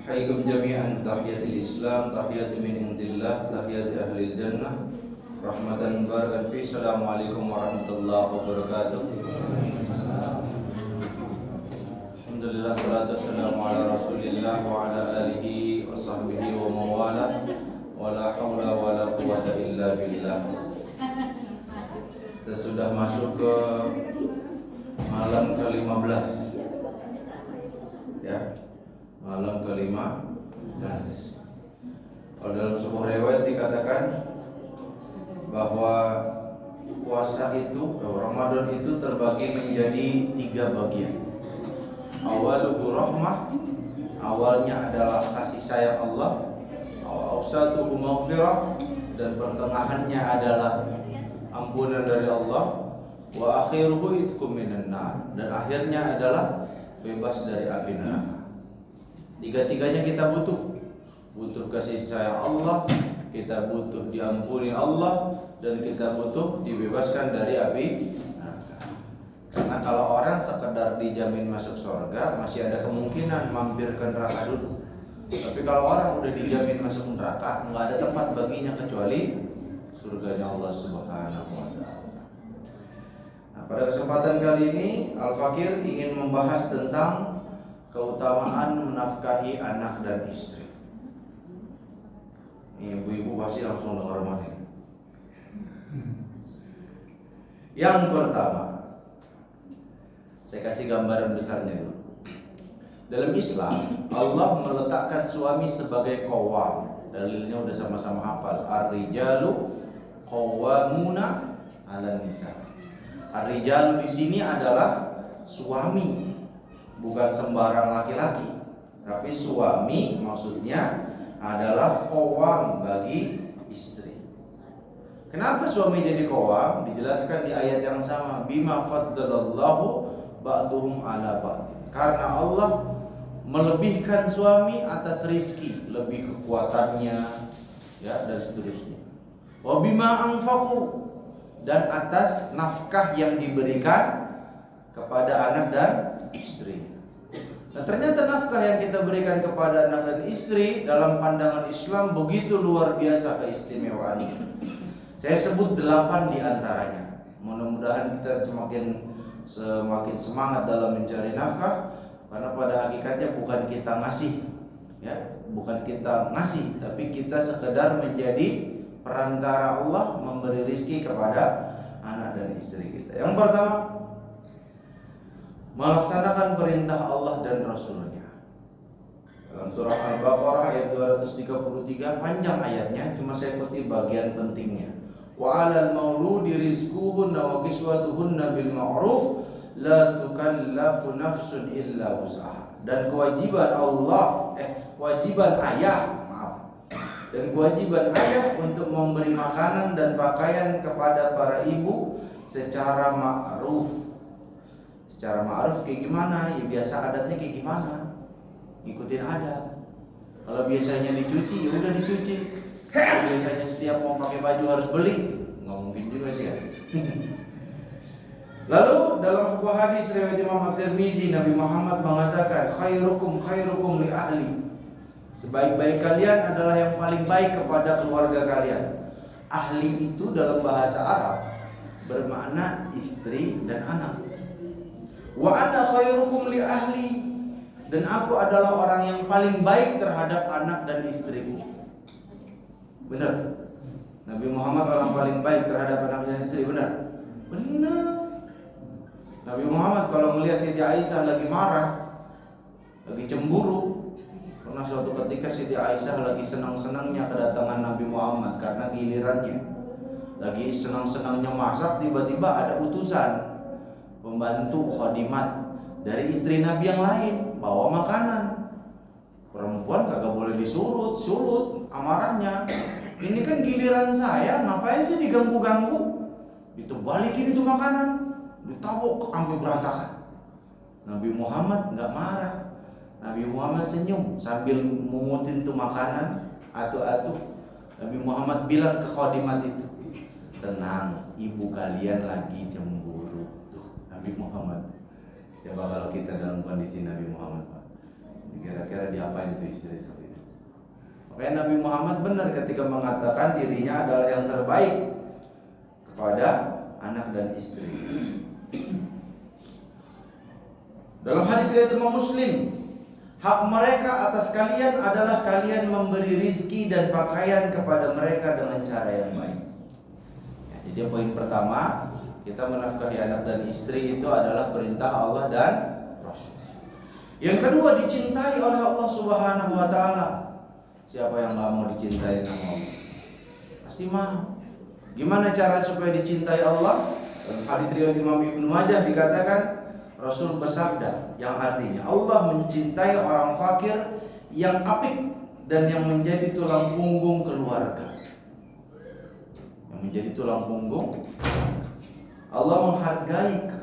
Hayyakum jami'an tahiyatul Islam, tahiyatu min indillah, tahiyatu ahli jannah, rahmatan barakan fi. Assalamualaikum warahmatullahi wabarakatuh. Alhamdulillah, salatu wassalamu ala Rasulillah wa ala alihi wa sahbihi wa mawala, wa la hawla wa la quwwata illa billah. Kita sudah masuk ke malam ke-15. Ya. Malam ke-15. Kalau dalam sebuah riwayat dikatakan bahwa puasa itu, Ramadan itu terbagi menjadi 3 bagian. Awaluhu rahmah, awalnya adalah kasih sayang Allah. Awsatuhu maghfirah, dan pertengahannya adalah ampunan dari Allah. Wa akhiruhu itqum minan nar, dan akhirnya adalah bebas dari api neraka. Tiga-tiganya kita butuh kasih sayang Allah, kita butuh diampuni Allah, dan kita butuh dibebaskan dari api neraka. Karena kalau orang sekedar dijamin masuk surga, masih ada kemungkinan mampir ke neraka dulu. Tapi kalau orang udah dijamin masuk neraka, nggak ada tempat baginya kecuali surganya Allah Subhanahu wa Ta'ala. Nah, pada kesempatan kali ini Al-Fakir ingin membahas tentang keutamaan menafkahi anak dan istri. Ini ibu-ibu pasti langsung dengar mati. Yang pertama, saya kasih gambaran besarnya dulu. Dalam Islam, Allah meletakkan suami sebagai qawwam. Dalilnya udah sama-sama hafal. Ar-rijalu qawwamuna 'alan nisa. Ar-rijalu di sini adalah suami, bukan sembarang laki-laki, tapi suami maksudnya adalah qawwam bagi istri. Kenapa suami jadi qawwam? Dijelaskan di ayat yang sama, bima faddalallahu ba'duhum ala ba'd. Karena Allah melebihkan suami atas rizki, lebih kekuatannya, ya, dan seterusnya. Wa bima anfaqu, dan atas nafkah yang diberikan kepada anak dan istri. Nah, ternyata nafkah yang kita berikan kepada anak dan istri dalam pandangan Islam begitu luar biasa keistimewaannya. Saya sebut 8 di antaranya. Mudah-mudahan kita semakin semangat dalam mencari nafkah, karena pada hakikatnya bukan kita ngasih, ya, bukan kita ngasih, tapi kita sekedar menjadi perantara Allah memberi rizki kepada anak dan istri kita. Yang pertama, melaksanakan perintah Allah dan Rasulnya. Dalam surah Al-Baqarah ayat 233, panjang ayatnya, cuma saya kutip bagian pentingnya. Wa 'alal mauludi rizquhunna wa kiswatuhunna bil ma'ruf la tukallafu nafsun illa wus'aha. Dan kewajiban kewajiban ayah untuk memberi makanan dan pakaian kepada para ibu secara ma'ruf. Secara ma'ruf kayak gimana? Ya biasa adatnya kayak gimana? Ikutin adat. Kalau biasanya dicuci, ya udah dicuci. Kalau biasanya setiap mau pakai baju harus beli, nggak mungkin juga sih ya. Lalu dalam sebuah hadis riwayat Imam At-Tirmizi, Nabi Muhammad mengatakan, khairukum li ahli. Sebaik-baik kalian adalah yang paling baik kepada keluarga kalian. Ahli itu dalam bahasa Arab bermakna istri dan anak. Wa ana khairukum li ahli, dan aku adalah orang yang paling baik terhadap anak dan istriku. Benar? Nabi Muhammad orang paling baik terhadap anak dan istri, benar? Benar. Nabi Muhammad kalau melihat Siti Aisyah lagi marah, lagi cemburu, pernah suatu ketika Siti Aisyah lagi senang-senangnya kedatangan Nabi Muhammad karena gilirannya. Lagi senang-senangnya masak, tiba-tiba ada utusan pembantu khadimat dari istri Nabi yang lain bawa makanan. Perempuan kagak boleh sulut amarahnya. Ini kan giliran saya, ngapain sih diganggu-ganggu? Ditebalikin itu makanan, ditabok sampai berantakan. Nabi Muhammad nggak marah. Nabi Muhammad senyum sambil mengutin tuh makanan atu-atu. Nabi Muhammad bilang ke khadimat itu, tenang, ibu kalian lagi cemburu. Tuh Nabi Muhammad. Coba kalau kita dalam kondisi Nabi Muhammad, Pak, kira-kira kira-kira diapain itu istri seperti itu. Makanya Nabi Muhammad benar ketika mengatakan dirinya adalah yang terbaik kepada anak dan istri. Dalam hadis riwayat Imam Muslim, hak mereka atas kalian adalah kalian memberi rizki dan pakaian kepada mereka dengan cara yang baik. Ya, jadi poin pertama, kita menafkahi anak dan istri itu adalah perintah Allah dan Rasul. Yang kedua, dicintai oleh Allah Subhanahu wa taala. Siapa yang enggak mau dicintai sama Allah? Pasti mau. Gimana cara supaya dicintai Allah? Dalam hadis riwayat Imam Ibnu Majah dikatakan Rasul bersabda yang artinya Allah mencintai orang fakir yang apik dan yang menjadi tulang punggung keluarga. Yang menjadi tulang punggung. Allah menghargai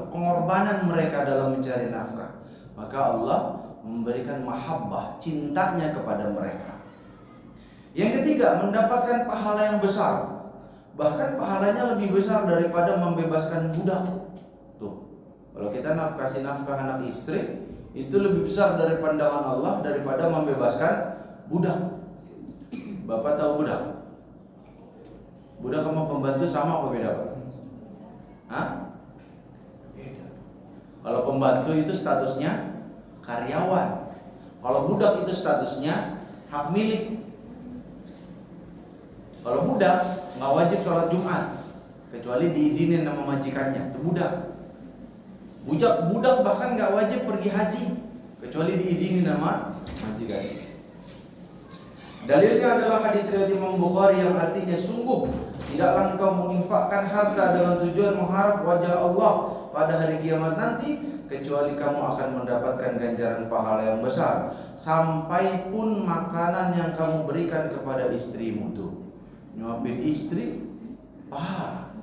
pengorbanan mereka dalam mencari nafkah. Maka Allah memberikan mahabbah, cintanya kepada mereka. Yang ketiga, mendapatkan pahala yang besar. Bahkan pahalanya lebih besar daripada membebaskan budak. Tuh, kalau kita kasih nafkah anak istri, itu lebih besar dari pandangan Allah daripada membebaskan budak. Bapak tahu budak? Budak sama pembantu sama apa beda, Pak? Hah? Beda. Kalau pembantu itu statusnya karyawan. Kalau budak itu statusnya hak milik. Kalau budak nggak wajib sholat Jumat kecuali diizinin sama majikannya. Itu budak. Budak bahkan nggak wajib pergi haji kecuali diizinin sama majikannya. Dalilnya adalah hadis riwayat Imam Bukhari yang artinya sungguh tidaklah engkau menginfakkan harta dengan tujuan mengharap wajah Allah pada hari kiamat nanti kecuali kamu akan mendapatkan ganjaran pahala yang besar, sampai pun makanan yang kamu berikan kepada istrimu tuh. Nyuapin istri pahala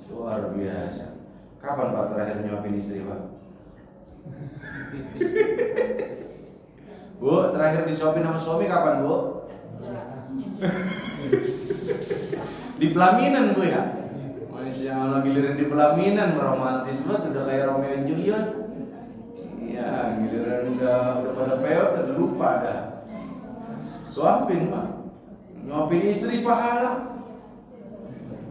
luar biasa. Kapan Pak terakhir nyuapin istri, Pak? Bu, terakhir disuapin sama suami kapan, Bu? Di pelaminan, Bu ya? Masya Allah, giliran di pelaminan romantis banget, udah kayak Romeo and Juliet. Iya, giliran udah pada peot, udah lupa dah. Suapin, Pak. Nyuapin istri pahala.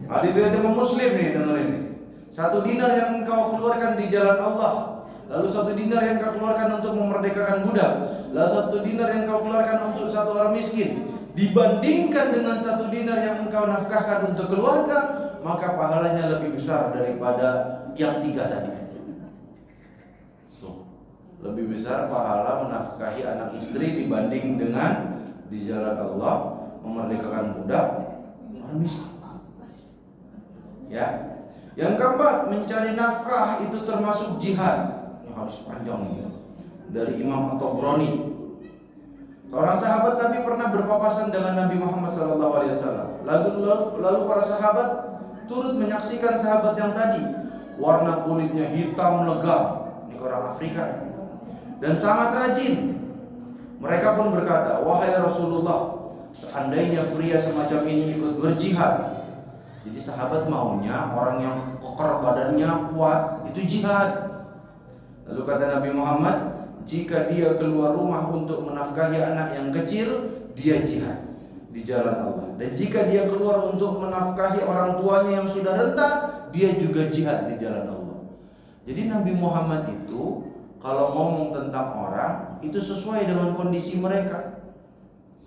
Hadis riwayat Imam Muslim nih, dengerin nih. 1 dinar yang engkau keluarkan di jalan Allah, lalu 1 dinar yang engkau keluarkan untuk memerdekakan budak, lalu 1 dinar yang engkau keluarkan untuk 1 orang miskin, dibandingkan dengan 1 dinar yang engkau nafkahkan untuk keluarga, maka pahalanya lebih besar daripada yang 3 tadi. Tuh, lebih besar pahala menafkahi anak istri dibanding dengan di jalan Allah memerdekakan budak orang miskin. Ya. Yang keempat, mencari nafkah itu termasuk jihad. Ini harus panjang ini. Dari Imam At-Tabrani. Seorang sahabat Nabi pernah berpapasan dengan Nabi Muhammad SAW. Lalu para sahabat turut menyaksikan sahabat yang tadi. Warna kulitnya hitam legam. Ini orang Afrika. Dan sangat rajin. Mereka pun berkata, wahai Rasulullah, seandainya pria semacam ini ikut berjihad. Jadi sahabat maunya orang yang kokoh badannya kuat, itu jihad. Lalu kata Nabi Muhammad, jika dia keluar rumah untuk menafkahi anak yang kecil, dia jihad di jalan Allah. Dan jika dia keluar untuk menafkahi orang tuanya yang sudah renta, dia juga jihad di jalan Allah. Jadi Nabi Muhammad itu kalau ngomong tentang orang, itu sesuai dengan kondisi mereka.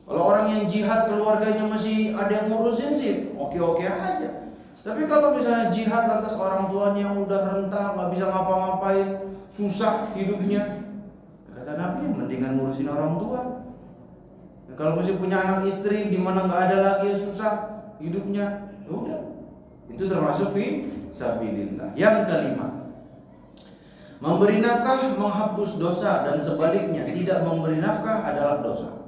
Kalau orang yang jihad keluarganya masih ada yang ngurusin sih, oke-oke aja. Tapi kalau misalnya jihad lantas orang tuanya yang udah renta, nggak bisa ngapa-ngapain, susah hidupnya, kata Nabi, mendingan ngurusin orang tua. Dan kalau masih punya anak istri, di mana nggak ada lagi yang susah hidupnya, udah. Itu termasuk fi sabilillah. Yang kelima, memberi nafkah menghapus dosa dan sebaliknya tidak memberi nafkah adalah dosa.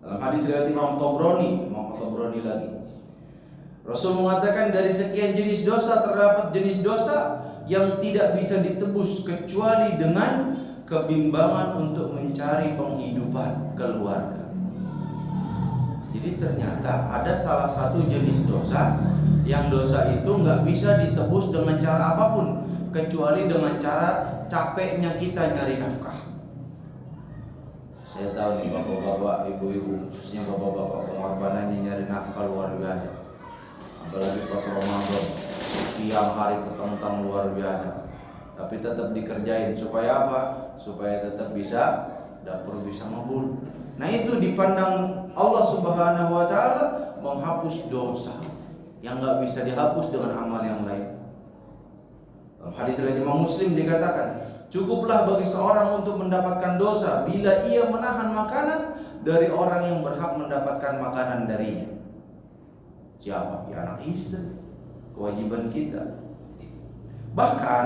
Dalam hadis riwayat Imam Tabrani lagi, Rasul mengatakan dari sekian jenis dosa terdapat jenis dosa yang tidak bisa ditebus kecuali dengan kebimbangan untuk mencari penghidupan keluarga. Jadi ternyata ada salah satu jenis dosa yang dosa itu nggak bisa ditebus dengan cara apapun kecuali dengan cara capeknya kita nyari nafkah. Saya tahu nih bapak-bapak, ibu-ibu, khususnya bapak-bapak pengorbanannya nyari nafkah luar biasa. Apalagi pas Ramadan, siang hari petang-petang luar biasa. Tapi tetap dikerjain supaya apa? Supaya tetap bisa dapur bisa mabul. Nah itu dipandang Allah Subhanahu wa taala menghapus dosa yang nggak bisa dihapus dengan amal yang lain. Dalam hadis riwayat Imam Muslim dikatakan, cukuplah bagi seorang untuk mendapatkan dosa bila ia menahan makanan dari orang yang berhak mendapatkan makanan darinya. Siapa? Ya anak istri. Kewajiban kita. Bahkan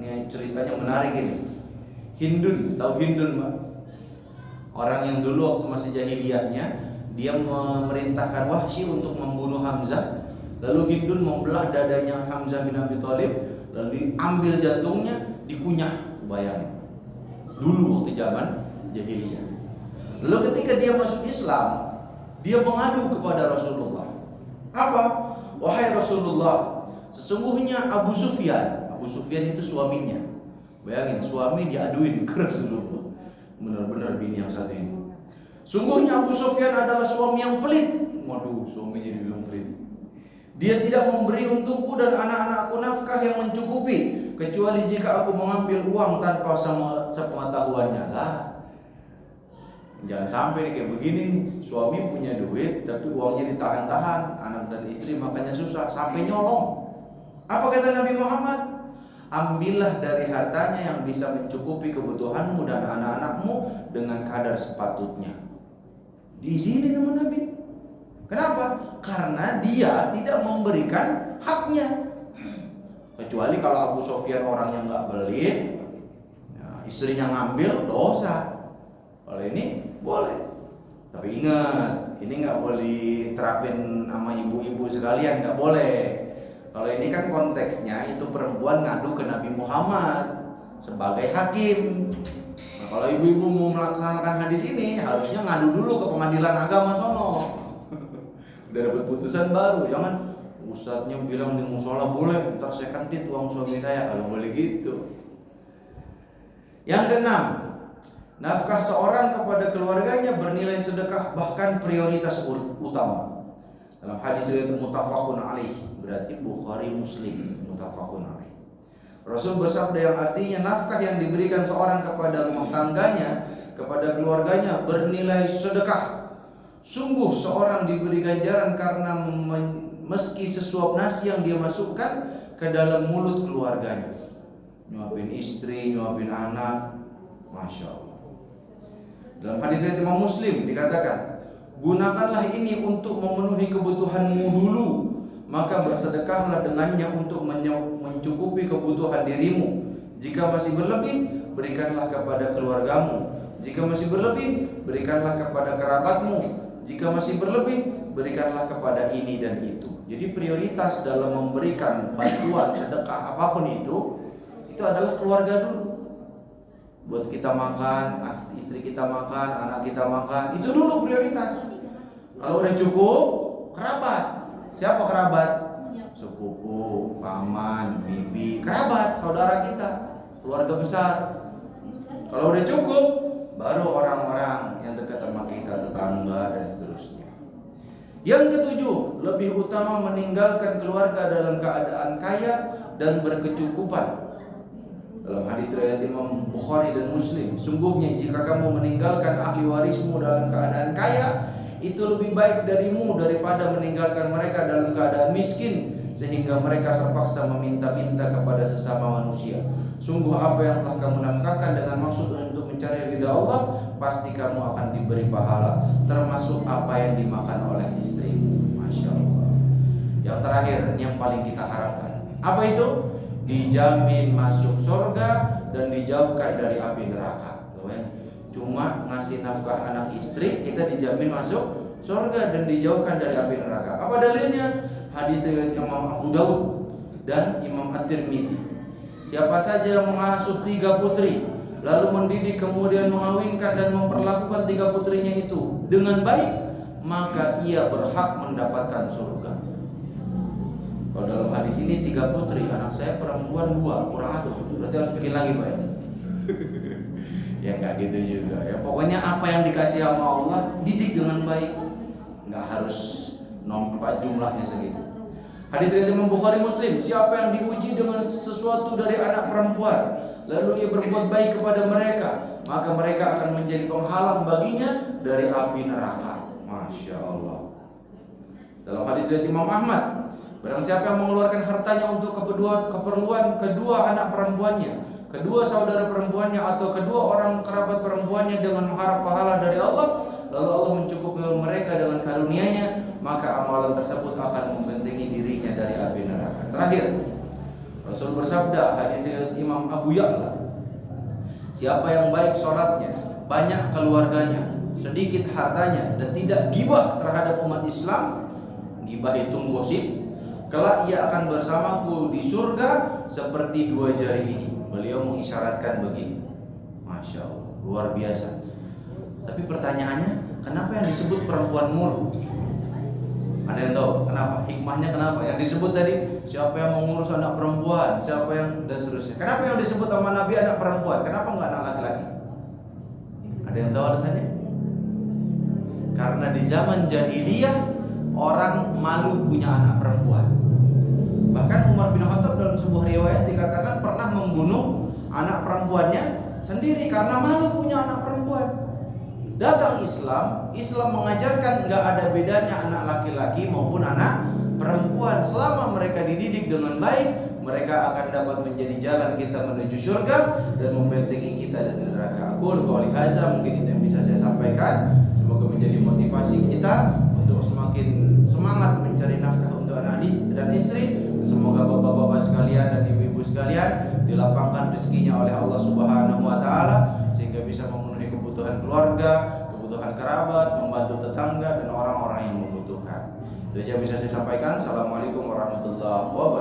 ini ceritanya menarik ini. Hindun, tahu Hindun, Pak? Orang yang dulu waktu masih jahiliyahnya dia memerintahkan Wahsy untuk membunuh Hamzah. Lalu Hindun membelah dadanya Hamzah bin Abi Thalib, lalu diambil jantungnya, dikunyah. Bayangin. Dulu waktu zaman jahiliyah. Lalu ketika dia masuk Islam, dia mengadu kepada Rasulullah. Apa? Wahai Rasulullah, sesungguhnya Abu Sufyan itu suaminya. Bayangin, suami diaduin ke Rasulullah. Benar-benar bini yang satu ini. Sungguhnya Abu Sufyan adalah suami yang pelit. Waduh, suaminya dibilang pelit. Dia tidak memberi untukku dan anak-anakku nafkah yang mencukupi, kecuali jika aku mengambil uang tanpa sepengetahuannya. Lah, jangan sampai nih kayak begini nih. Suami punya duit tapi uangnya ditahan-tahan, anak dan istri makanya susah sampai nyolong. Apa kata Nabi Muhammad? Ambillah dari hartanya yang bisa mencukupi kebutuhanmu dan anak-anakmu dengan kadar sepatutnya. Diizinin sama Nabi. Kenapa? Karena dia tidak memberikan haknya. Kecuali kalau Abu Sufyan orang yang nggak belit, ya, istrinya ngambil dosa. Kalau ini boleh. Tapi ingat, ini nggak boleh terapin sama ibu-ibu sekalian, nggak boleh. Kalau ini kan konteksnya itu perempuan ngadu ke Nabi Muhammad sebagai hakim. Nah, kalau ibu-ibu mau melaksanakan hadis ini harusnya ngadu dulu ke pengadilan agama sono. Udah dapat putusan baru, jangan ustadznya bilang di musola boleh, ntar saya kantit uang suami saya, kalau boleh gitu. Yang keenam, nafkah seorang kepada keluarganya bernilai sedekah bahkan prioritas utama. Dalam hadis riwayat muttafaqun alaih, berarti Bukhari Muslim, muttafaqun alaih. Rasul bersabda yang artinya nafkah yang diberikan seorang kepada rumah tangganya, kepada keluarganya bernilai sedekah. Sungguh seorang diberi ganjaran karena meski sesuap nasi yang dia masukkan ke dalam mulut keluarganya. Nyuapin istri, nyuapin anak, Masya Allah. Dalam hadis riwayat Imam Muslim dikatakan, gunakanlah ini untuk memenuhi kebutuhanmu dulu, maka bersedekahlah dengannya untuk mencukupi kebutuhan dirimu. Jika masih berlebih, berikanlah kepada keluargamu. Jika masih berlebih, berikanlah kepada kerabatmu. Jika masih berlebih, berikanlah kepada ini dan itu. Jadi prioritas dalam memberikan bantuan, sedekah, apapun itu adalah keluarga dulu. Buat kita makan, istri kita makan, anak kita makan, itu dulu prioritas. Kalau udah cukup, kerabat. Siapa kerabat? Sepupu, paman, bibi, kerabat, saudara kita, keluarga besar. Kalau udah cukup, baru orang-orang yang dekat sama kita, tetangga dan seterusnya. Yang ketujuh, lebih utama meninggalkan keluarga dalam keadaan kaya dan berkecukupan. Dalam hadis riwayat Imam Bukhari dan Muslim, sungguhnya jika kamu meninggalkan ahli warismu dalam keadaan kaya, itu lebih baik darimu daripada meninggalkan mereka dalam keadaan miskin, sehingga mereka terpaksa meminta-minta kepada sesama manusia. Sungguh apa yang telah kamu nafkahkan dengan maksud untuk mencari ridha Allah, pasti kamu akan diberi pahala, termasuk apa yang dimakan oleh istrimu. Masya Allah. Yang terakhir, yang paling kita harapkan, apa itu? Dijamin masuk surga dan dijauhkan dari api neraka. Cuma ngasih nafkah anak istri, kita dijamin masuk surga dan dijauhkan dari api neraka. Apa dalilnya? Hadis riwayat Imam Abu Daud dan Imam At-Tirmidzi. Siapa saja yang mengasuh 3 putri, lalu mendidik kemudian mengawinkan dan memperlakukan 3 putrinya itu dengan baik, maka ia berhak mendapatkan surga. Kalau dalam hadis ini 3 putri, anak saya perempuan 2, kurang atuh. Berarti harus bikin lagi, Pak. Ya nggak gitu juga ya. Pokoknya apa yang dikasih sama Allah didik dengan baik. Nggak harus nomor jumlahnya segitu. Hadis riwayat Imam Bukhari Muslim, siapa yang diuji dengan sesuatu dari anak perempuan, lalu ia berbuat baik kepada mereka, maka mereka akan menjadi penghalang baginya dari api neraka. Masya Allah. Dalam hadis riwayat Imam Ahmad, barang siapa yang mengeluarkan hartanya untuk keperluan kedua anak perempuannya, kedua saudara perempuannya, atau kedua orang kerabat perempuannya dengan mengharap pahala dari Allah, lalu Allah mencukupi mereka dengan karunia-Nya, maka amalan tersebut akan membentengi dirinya dari api neraka. Terakhir, Rasul bersabda, hadis riwayat Imam Abu Ya'la, siapa yang baik sholatnya, banyak keluarganya, sedikit hartanya, dan tidak gibah terhadap umat Islam, gibah itu gosip, kelak ia akan bersamaku di surga seperti dua jari ini. Beliau mengisyaratkan begini. Masya Allah, luar biasa. Tapi pertanyaannya, kenapa yang disebut perempuan mulu? Ada yang tahu kenapa? Hikmahnya kenapa? Yang disebut tadi, siapa yang mengurus anak perempuan, siapa yang, dan seterusnya. Kenapa yang disebut sama Nabi anak perempuan? Kenapa enggak anak laki-laki? Ada yang tahu alasannya? Karena di zaman jahiliyah orang malu punya anak perempuan. Bahkan Umar bin Khattab dalam sebuah riwayat dikatakan pernah membunuh anak perempuannya sendiri karena malu punya anak perempuan. Datang Islam mengajarkan nggak ada bedanya anak laki-laki maupun anak perempuan. Selama mereka dididik dengan baik, mereka akan dapat menjadi jalan kita menuju surga dan membentengi kita dari neraka. Aku qouli hadza, mungkin itu yang bisa saya sampaikan. Semoga menjadi motivasi kita untuk semakin semangat mencari nafkah untuk anak dan istri. Semoga bapak-bapak sekalian dan ibu-ibu sekalian dilapangkan rezekinya oleh Allah Subhanahu wa taala sehingga bisa memenuhi kebutuhan keluarga, kebutuhan kerabat, membantu tetangga dan orang-orang yang membutuhkan. Itu aja bisa saya sampaikan. Assalamualaikum warahmatullahi wabarakatuh.